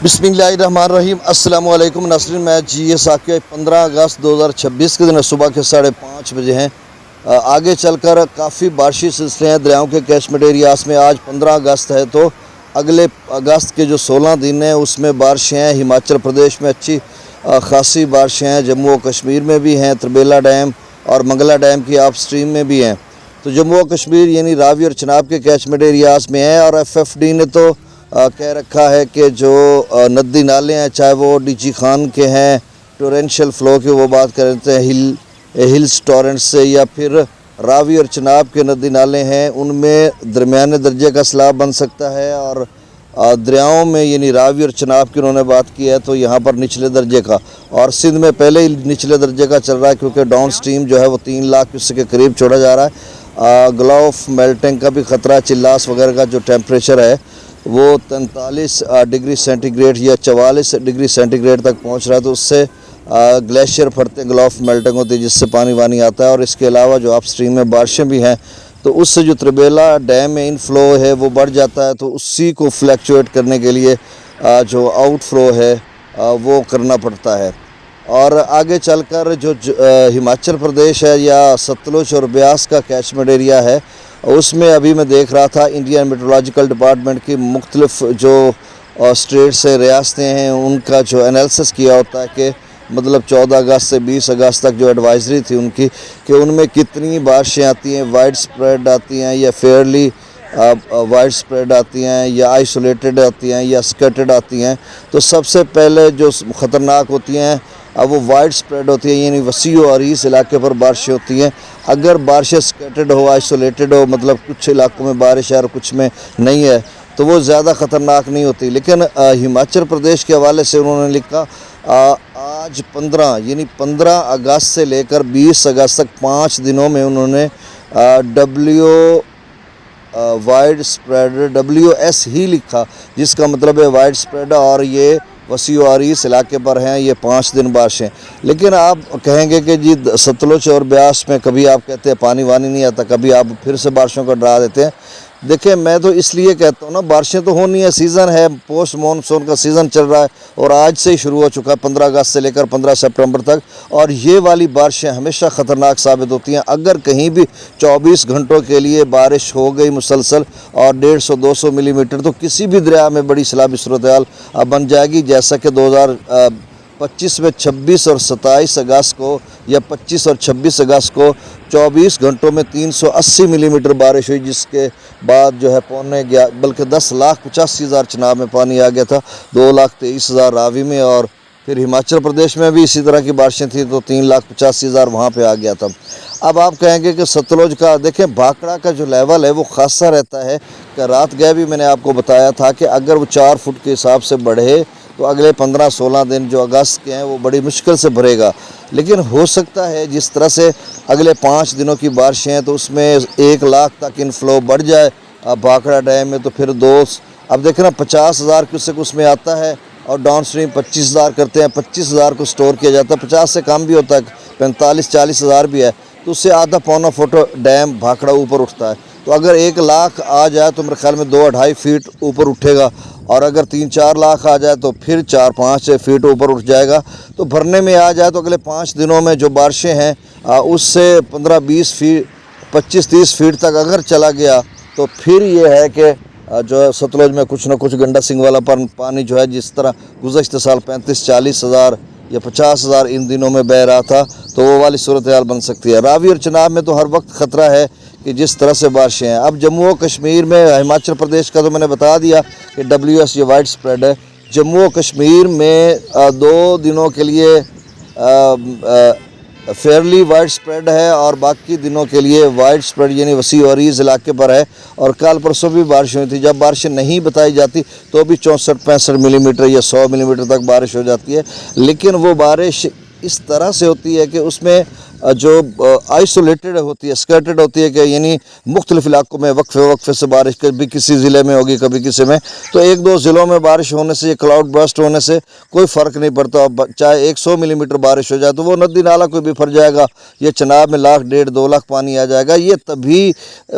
बिस्मिल्लाहिर्रहमानिर्रहीम। अस्सलाम वालेकुम नाज़रीन, मैं जी साकिया 15 अगस्त 2026 के दिन सुबह के 5:30 बजे हैं। आगे चलकर काफ़ी बारिशी सिलसिले हैं दरियाओं के कैचमेंट एरियाज़ में। आज 15 अगस्त है तो अगले अगस्त के जो 16 दिन हैं उसमें बारिशें हैं। हिमाचल प्रदेश में अच्छी खासी बारिशें हैं, जम्मू और कश्मीर में भी हैं, त्रिबेला डैम और मंगला डैम की आप स्ट्रीम में भी हैं। तो जम्मू और कश्मीर यानी रावी और चनाब के कैचमेंट एरियाज़ में हैं। और FFD ने तो कह रखा है कि जो नदी नाले हैं, चाहे वो डीजी खान के हैं, टोरेंशियल फ़्लो की वो बात करते हैं हिल्स टॉरेंट से, या फिर रावी और चनाब के नदी नाले हैं, उनमें दरमियाने दर्जे का सैलाब बन सकता है। और दरियाओं में यानी रावी और चनाब की उन्होंने बात की है तो यहाँ पर निचले दर्जे का, और सिंध में पहले ही निचले दर्जे का चल रहा है क्योंकि डाउन स्ट्रीम जो है वो 3 लाख क्यूसेक के करीब छोड़ा जा रहा है। ग्लोफ मेल्टिंग का भी ख़तरा, चिल्लास वगैरह का जो टेम्परेचर है वो 43 डिग्री सेंटीग्रेड या 44 डिग्री सेंटीग्रेड तक पहुंच रहा है। तो उससे ग्लेशियर फटते, ग्लोफ मेल्टिंग होती है जिससे पानी वानी आता है। और इसके अलावा जो अप स्ट्रीम में बारिशें भी हैं तो उससे जो त्रिबेला डैम में इनफ्लो है वो बढ़ जाता है। तो उसी को फ्लैक्चुएट करने के लिए जो आउटफ्लो है वो करना पड़ता है। और आगे चलकर जो हिमाचल प्रदेश है या सतलुज और ब्यास का कैचमेंट एरिया है उसमें अभी मैं देख रहा था इंडियन मेट्रोलॉजिकल डिपार्टमेंट की मुख्तलिफ जो स्टेट्स से रियासतें हैं उनका जो एनालिसिस किया होता है कि मतलब 14 अगस्त से 20 अगस्त तक जो एडवाइजरी थी उनकी कि उनमें कितनी बारिशें आती हैं, वाइड स्प्रेड आती हैं या फेयरली वाइड स्प्रेड आती हैं या आइसोलेटेड आती हैं या स्कैटर्ड आती हैं। तो सबसे पहले जो ख़तरनाक होती हैं अब वो वाइड स्प्रेड होती है, यानी वसी और इस इलाके पर बारिशें होती हैं। अगर बारिशें स्कैटर्ड हो, आइसोलेटेड हो, मतलब कुछ इलाकों में बारिश है और कुछ में नहीं है, तो वो ज़्यादा ख़तरनाक नहीं होती। लेकिन हिमाचल प्रदेश के हवाले से उन्होंने लिखा आज 15 अगस्त से लेकर 20 अगस्त तक 5 दिनों में उन्होंने वाइड स्प्रेड WS ही लिखा, जिसका मतलब है वाइड स्प्रेड, और ये वसी और इस इलाके पर हैं ये 5 दिन बारिशें। लेकिन आप कहेंगे कि जी सतलुज और ब्यास में कभी आप कहते हैं पानी वानी नहीं आता, कभी आप फिर से बारिशों का डरा देते हैं। देखिए, मैं तो इसलिए कहता हूँ ना, बारिशें तो होनी है, सीज़न है, पोस्ट मानसून का सीज़न चल रहा है और आज से ही शुरू हो चुका है 15 अगस्त से लेकर 15 सितंबर तक। और ये वाली बारिशें हमेशा ख़तरनाक साबित होती हैं। अगर कहीं भी 24 घंटों के लिए बारिश हो गई मुसलसल और 150-200 मिलीमीटर, तो किसी भी दरिया में बड़ी सैलाबी सूरत हाल बन जाएगी। जैसा कि 2025 में 26 और 27 अगस्त को या 25 और 26 अगस्त को 24 घंटों में 380 मिलीमीटर बारिश हुई, जिसके बाद जो है 10,85,000 चनाब में पानी आ गया था, 2,23,000 रावी में, और फिर हिमाचल प्रदेश में भी इसी तरह की बारिशें थी तो 3,85,000 वहाँ पे आ गया था। अब आप कहेंगे कि सतलुज का देखें, भाखड़ा का जो लेवल है वो खासा रहता है। कि रात गए भी मैंने आपको बताया था कि अगर वो 4 फुट के हिसाब से बढ़े तो अगले 15-16 दिन जो अगस्त के हैं वो बड़ी मुश्किल से भरेगा। लेकिन हो सकता है जिस तरह से अगले 5 दिनों की बारिशें हैं तो उसमें 1 लाख तक इनफ्लो बढ़ जाए भाखड़ा डैम में, तो फिर अब देखना 50,000 क्यूसेक उसमें आता है और डाउन स्ट्रीम 25,000 करते हैं, 25,000 को स्टोर किया जाता है, 50 से कम भी होता है, 45-40,000 भी है, तो उससे आधा पौना फुट डैम भाखड़ा ऊपर उठता है। तो अगर 1 लाख आ जाए तो मेरे ख्याल में 2-2.5 फीट ऊपर उठेगा, और अगर 3-4 लाख आ जाए तो फिर 4-5 फीट ऊपर उठ जाएगा। तो भरने में आ जाए तो अगले 5 दिनों में जो बारिशें हैं उससे 15-20 फीट 25-30 फीट तक अगर चला गया तो फिर ये है कि जो है सतलुज में कुछ ना कुछ गंडा सिंह वाला पानी जो है जिस तरह गुज़श्ते साल 35-40 हज़ार या 50,000 इन दिनों में बह रहा था, तो वो वाली सूरत हाल बन सकती है। रावी और चनाब में तो हर वक्त ख़तरा है कि जिस तरह से बारिशें हैं। अब जम्मू और कश्मीर में, हिमाचल प्रदेश का तो मैंने बता दिया कि WS ये वाइड स्प्रेड है। जम्मू और कश्मीर में 2 दिनों के लिए फेयरली वाइड स्प्रेड है और बाकी दिनों के लिए वाइड स्प्रेड यानी वसी और इस इलाके पर है। और कल परसों भी बारिश हुई थी, जब बारिशें नहीं बताई जाती तो भी 64-65 मिलीमीटर या 100 मिलीमीटर तक बारिश हो जाती है। लेकिन वो बारिश इस तरह से होती है कि उसमें जो आइसोलेटेड होती है, स्कैटर्ड होती है, कि यानी मुख्तलिफ इलाकों में वक्फे से बारिश, कभी किसी ज़िले में होगी कभी किसी में, तो एक दो ज़िलों में बारिश होने से, ये क्लाउड बर्स्ट होने से कोई फ़र्क नहीं पड़ता। चाहे 100 मिलीमीटर बारिश हो जाए तो वो नदी नाला कोई भी फट जाएगा, ये चनाब में 1 लाख 1.5 2 लाख पानी आ जाएगा। ये तभी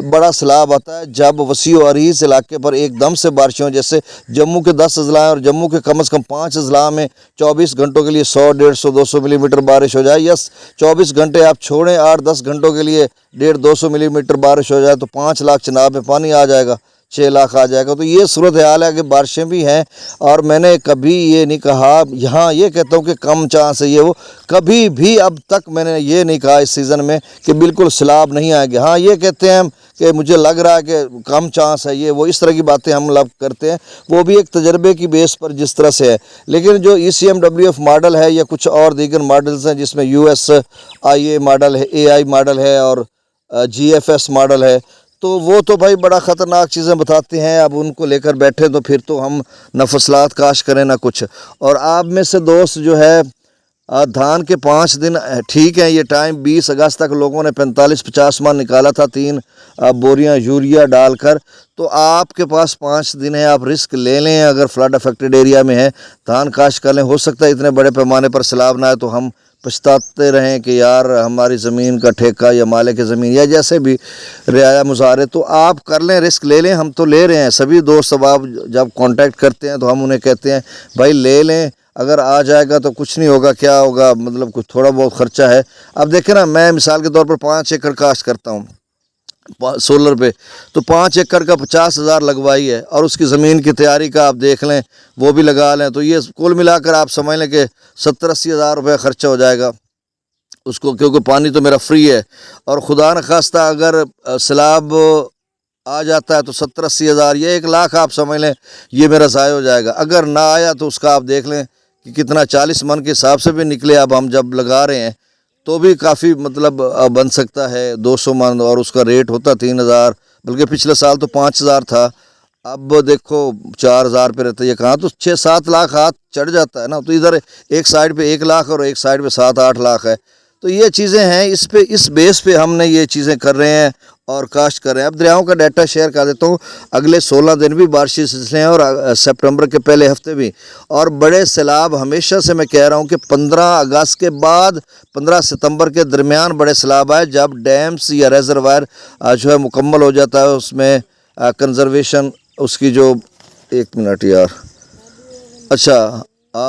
बड़ा सैलाब आता है जब वसी व अरीज़ इलाके पर एकदम से बारिश हो, जैसे जम्मू के 10 अजला और जम्मू के कम से कम 5 अजला में 24 घंटों के लिए 100 150 200 मिलीमीटर बारिश हो जाए, या 24 घंटे आप छोड़ें 8-10 घंटों के लिए 150 200 मिलीमीटर बारिश हो जाए तो 5 लाख चनाब में पानी आ जाएगा, 6 लाख आ जाएगा। तो ये सूरत हाल है कि बारिशें भी हैं, और मैंने कभी ये नहीं कहा, यहाँ ये कहता हूँ कि कम चांस है ये वो, कभी भी अब तक मैंने ये नहीं कहा इस सीज़न में कि बिल्कुल सैलाब नहीं आएंगे। हाँ, ये कहते हैं कि मुझे लग रहा है कि कम चांस है ये वो, इस तरह की बातें हम लोग करते हैं, वो भी एक तजर्बे की बेस पर जिस तरह से है। लेकिन जो ECMWF मॉडल है या कुछ और दीगर मॉडल्स हैं जिसमें USIA मॉडल है, AI मॉडल है और GFS मॉडल है, तो वो तो भाई बड़ा ख़तरनाक चीज़ें बताते हैं। अब उनको लेकर बैठे तो फिर तो हम न फसलात काश करें ना कुछ। और आप में से दोस्त जो है धान के 5 दिन ठीक है, ये टाइम 20 अगस्त तक लोगों ने 45-50 मन निकाला था 3 बोरियां यूरिया डालकर, तो आपके पास 5 दिन है, आप रिस्क ले लें। अगर फ्लड अफेक्टेड एरिया में है धान काश कर लें, हो सकता है इतने बड़े पैमाने पर सैलाब ना आए तो हम पछताते रहें कि यार हमारी ज़मीन का ठेका या मालिक की ज़मीन या जैसे भी रियाया मुजाहरे, तो आप कर लें, रिस्क ले लें। हम तो ले रहे हैं, सभी दोस्त अब आप जब कांटेक्ट करते हैं तो हम उन्हें कहते हैं भाई ले लें, अगर आ जाएगा तो कुछ नहीं होगा, क्या होगा, मतलब कुछ थोड़ा बहुत ख़र्चा है। अब देखें ना, मैं मिसाल के तौर पर 5 एकड़ काश्त करता हूँ सोलर पे, तो 5 एकड़ का 50,000 लगवाई है, और उसकी ज़मीन की तैयारी का आप देख लें, वो भी लगा लें, तो ये कुल मिलाकर आप समझ लें कि 70-80 हज़ार रुपये ख़र्चा हो जाएगा उसको, क्योंकि पानी तो मेरा फ्री है। और खुदा न खास्ता अगर सैलाब आ जाता है तो 70-80 हज़ार, ये 1 लाख आप समझ लें ये मेरा ज़ाया हो जाएगा। अगर ना आया तो उसका आप देख लें कि कितना 40 मन के हिसाब से भी निकले। अब हम जब लगा रहे हैं तो भी काफ़ी मतलब बन सकता है 200 मन, और उसका रेट होता 3,000, बल्कि पिछले साल तो 5,000 था, अब देखो 4,000 पे रहता है। ये कहाँ तो 6-7 लाख हाथ चढ़ जाता है ना, तो इधर एक साइड पे 1 लाख और एक साइड पे 7-8 लाख है। तो ये चीज़ें हैं, इस बेस पे हमने ये चीज़ें कर रहे हैं और काश्त कर रहे हैं। अब दरियाओं का डाटा शेयर कर देता हूँ, अगले 16 दिन भी बारिशी सिलसिले हैं और सितंबर के पहले हफ्ते भी, और बड़े सैलाब हमेशा से मैं कह रहा हूँ कि 15 अगस्त के बाद 15 सितंबर के दरमियान बड़े सैलाब आए, जब डैम्स या रेजरवायर जो है मुकम्मल हो जाता है, उसमें कंजर्वेशन उसकी जो 1 मिनट यार, अच्छा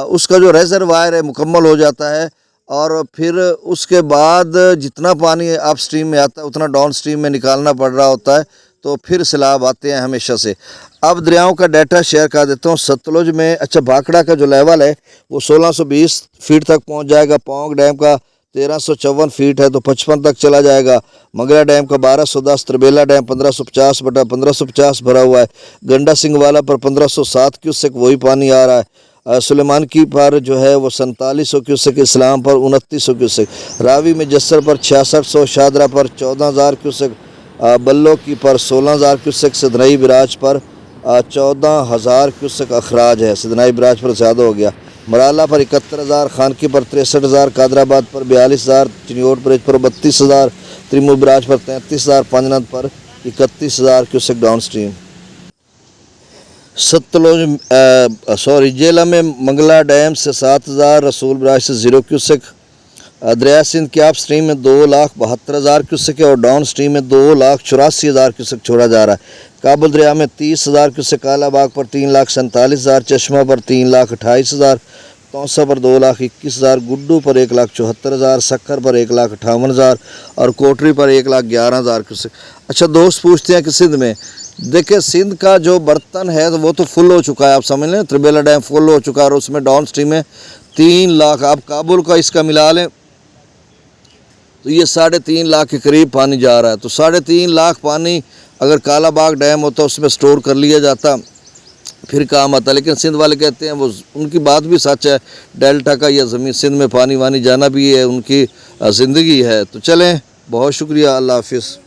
उसका जो रेजरवायर है मुकम्मल हो जाता है, और फिर उसके बाद जितना पानी अप स्ट्रीम में आता है उतना डाउन स्ट्रीम में निकालना पड़ रहा होता है, तो फिर सैलाब आते हैं हमेशा से। अब दरियाओं का डाटा शेयर कर देता हूँ। सतलुज में अच्छा भाखड़ा का जो लेवल है वो 1620 फीट तक पहुँच जाएगा, पौंग डैम का 1354 फीट है तो 55 तक चला जाएगा, मंगला डैम का 1210, त्रिबेला डैम 1550/1550 भरा हुआ है, गंडा सिंह वाला पर 1507 क्यूसेक वही पानी आ रहा है, सुलेमान की पर जो है वो 4700 क्यूसेक, इस्लाम पर 2900 क्यूसेक, रावी में जस्सर पर 6600, शादरा पर 14,000 क्यूसेक, बल्लो की पर 16,000 क्यूसेक, सिदनई बिराज पर 14,000 क्यूसेक अखराज है, सिदनई बिराज पर ज़्यादा हो गया, मराला पर 71,000, खानकी पर 63,000, कादराबाद पर 42,000, चिनियोट ब्रिज पर 32,000, त्रिमू बिराज पर 33,000, पंजनद पर 31,000 क्यूसेक डाउन स्ट्रीम। सतलुज जेला में मंगला डैम से 7,000, रसूल बिराज से 0 क्यूसेक, दरिया सिंध के आप स्ट्रीम में 2,72,000 क्यूसेक है और डाउन स्ट्रीम में 2,84,000 क्यूसेक छोड़ा जा रहा है, काबुल दरिया में 30,000 क्यूसेक, कालाबाग पर 3,47,000, चश्मा पर 3,28,000, तौसा पर 2,21,000, गुड्डू पर 1,74,000, सक्खर पर 1,58,000 और कोटरी पर 1,11,000 क्यूसेक। अच्छा दोस्त पूछते हैं कि सिंध में, देखिए सिंध का जो बर्तन है तो वो तो फुल हो चुका है, आप समझ लें त्रिबेला डैम फुल हो चुका है और उसमें डाउन स्ट्रीम में 3 लाख, आप काबुल का इसका मिला लें तो ये 3.5 लाख के करीब पानी जा रहा है। तो 3.5 लाख पानी अगर कालाबाग डैम होता उसमें स्टोर कर लिया जाता फिर काम आता। लेकिन सिंध वाले कहते हैं, वो उनकी बात भी सच है, डेल्टा का या ज़मीन सिंध में पानी वानी जाना भी है उनकी ज़िंदगी है। तो चलें, बहुत शुक्रिया, अल्लाह हाफिज़।